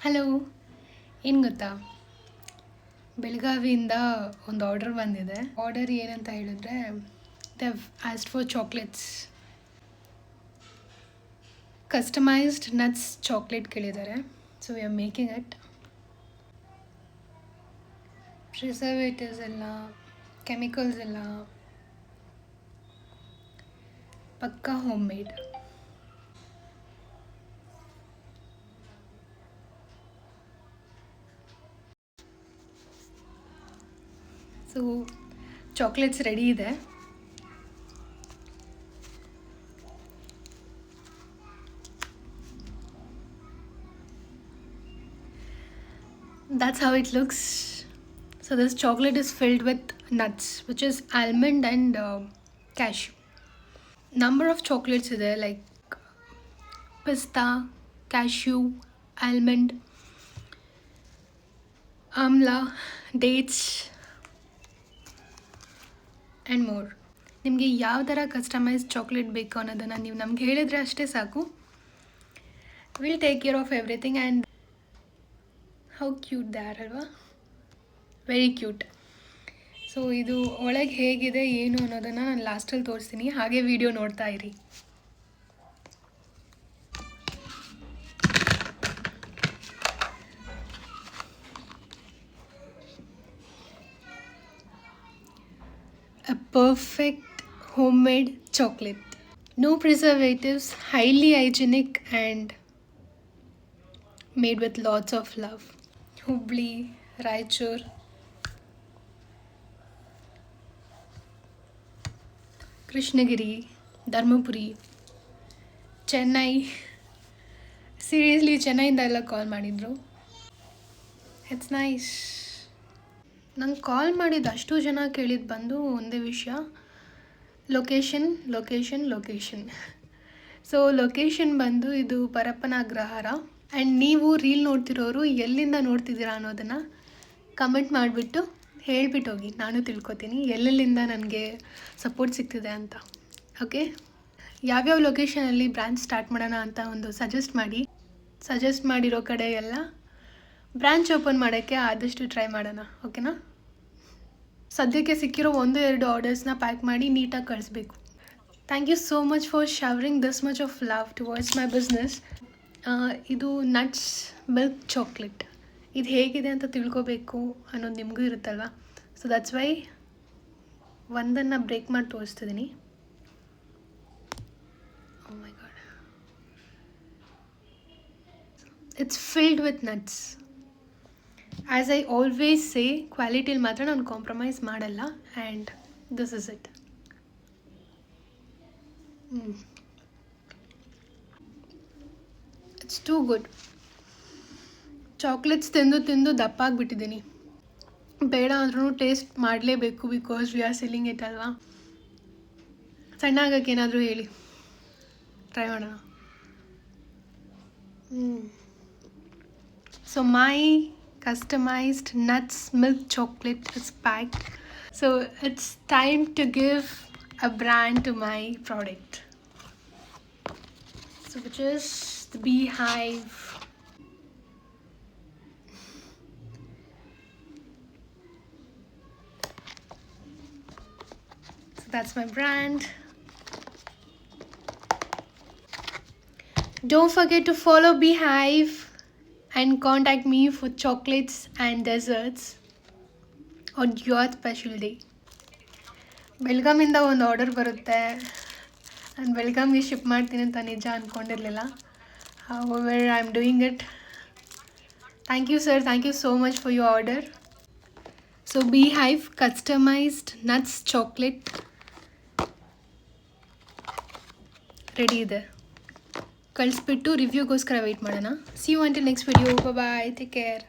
Hello. ಏನು ಗೊತ್ತಾ, ಬೆಳಗಾವಿಯಿಂದ ಒಂದು ಆರ್ಡರ್ ಬಂದಿದೆ. ಆರ್ಡರ್ ಏನಂತ ಹೇಳಿದ್ರೆ, they asked for chocolates, customized nuts chocolate ಕೇಳಿದ್ದಾರೆ. So we are making it. Preservatives ಎಲ್ಲ, ಕೆಮಿಕಲ್ಸ್ ಎಲ್ಲ ಪಕ್ಕಾ home made. So chocolates ready ಇದೆ. That's how it looks. So this chocolate is filled with nuts, which is almond and cashew. Number of chocolates ಇದೆ, like pista, cashew, almond, amla, dates and more. ನಿಮಗೆ ಯಾವ ಥರ customised chocolate ಬೇಕು ಅನ್ನೋದನ್ನು ನೀವು ನಮ್ಗೆ ಹೇಳಿದರೆ ಅಷ್ಟೇ ಸಾಕು. Will take care of everything. And how cute they are ಅಲ್ವಾ, ವೆರಿ ಕ್ಯೂಟ್. ಸೊ ಇದು ಒಳಗೆ ಹೇಗಿದೆ ಏನು ಅನ್ನೋದನ್ನು ನಾನು ಲಾಸ್ಟಲ್ಲಿ ತೋರಿಸ್ತೀನಿ, ಹಾಗೆ ವಿಡಿಯೋ ನೋಡ್ತಾ ಇರಿ. A perfect homemade chocolate. No preservatives, highly hygienic and made with lots of love. Hubli, Raichur, Krishnagiri, Dharmapuri, Chennai. Seriously ಚೆನ್ನೈಯಿಂದ ಎಲ್ಲ ಕಾಲ್ ಮಾಡಿದರು. It's nice. ನಂಗೆ ಕಾಲ್ ಮಾಡಿದ್ದು ಅಷ್ಟು ಜನ ಕೇಳಿದ್ದು ಬಂದು ಒಂದೇ ವಿಷಯ, location location location. So location ಬಂದು ಇದು ಪರಪ್ಪನ ಅಗ್ರಹಾರ. ಆ್ಯಂಡ್ ನೀವು ರೀಲ್ ನೋಡ್ತಿರೋರು ಎಲ್ಲಿಂದ ನೋಡ್ತಿದ್ದೀರಾ ಅನ್ನೋದನ್ನು ಕಮೆಂಟ್ ಮಾಡಿಬಿಟ್ಟು ಹೇಳಿಬಿಟ್ಟು ಹೋಗಿ, ನಾನು ತಿಳ್ಕೊತೀನಿ ಎಲ್ಲೆಲ್ಲಿಂದ ನನಗೆ ಸಪೋರ್ಟ್ ಸಿಗ್ತಿದೆ ಅಂತ. ಓಕೆ, ಯಾವ್ಯಾವ ಲೊಕೇಶನಲ್ಲಿ ಬ್ರ್ಯಾಂಚ್ ಸ್ಟಾರ್ಟ್ ಮಾಡೋಣ ಅಂತ ಒಂದು ಸಜೆಸ್ಟ್ ಮಾಡಿರೋ ಕಡೆ ಎಲ್ಲ ಬ್ರ್ಯಾಂಚ್ ಓಪನ್ ಮಾಡೋಕ್ಕೆ ಆದಷ್ಟು ಟ್ರೈ ಮಾಡೋಣ. ಓಕೆನಾ? ಸದ್ಯಕ್ಕೆ ಸಿಕ್ಕಿರೋ 1-2 ಆರ್ಡರ್ಸ್ನ ಪ್ಯಾಕ್ ಮಾಡಿ ನೀಟಾಗಿ ಕಳಿಸ್ಬೇಕು. Thank you so much for showering this much of love towards my business. ಇದು ನಟ್ಸ್ ಮಿಲ್ಕ್ ಚಾಕ್ಲೇಟ್. ಇದು ಹೇಗಿದೆ ಅಂತ ತಿಳ್ಕೊಬೇಕು ಅನ್ನೋದು ನಿಮಗೂ ಇರುತ್ತಲ್ವ. ಸೊ ದಟ್ಸ್ ವೈ ಒಂದನ್ನು ಬ್ರೇಕ್ ಮಾಡಿ ತೋರಿಸ್ತಿದ್ದೀನಿ. Oh my god, it's filled with nuts. As I always say, ಕ್ವಾಲಿಟಿಲಿ ಮಾತ್ರ ನಾನು ಕಾಂಪ್ರಮೈಸ್ ಮಾಡಲ್ಲ. And this is it. It's too good. Chocolates ತಿಂದು ದಪ್ಪ ಆಗಿಬಿಟ್ಟಿದ್ದೀನಿ. ಬೇಡ ಅಂದ್ರೂ ಟೇಸ್ಟ್ ಮಾಡಲೇಬೇಕು, because we are selling it ಅಲ್ವಾ. ಸಣ್ಣ ಆಗೋಕ್ಕೆ ಏನಾದರೂ ಹೇಳಿ, ಟ್ರೈ ಮಾಡೋಣ. So my customized nuts milk chocolate is packed. So it's time to give a brand to my product. So which is the Beehive. So that's my brand. Don't forget to follow Beehive and contact me for chocolates and desserts on your special day. ಬೆಳಗಾಮಿಂದ ಒಂದು order ಬರುತ್ತೆ. ನಾನು ಬೆಳಗಾಮಿಗೆ ship ಮಾಡ್ತೀನಿ ಅಂತ ನಿಜ ಅಂದ್ಕೊಂಡಿರಲಿಲ್ಲ. however I am doing it. Thank you sir, thank you so much for your order. So Beehive customized nuts chocolate ready ಇದೆ. ಕಳಿಸ್ಬಿಟ್ಟು ರಿವ್ಯೂಗೋಸ್ಕರ wait ಮಾಡೋಣ. See you until next video. Bye, take care.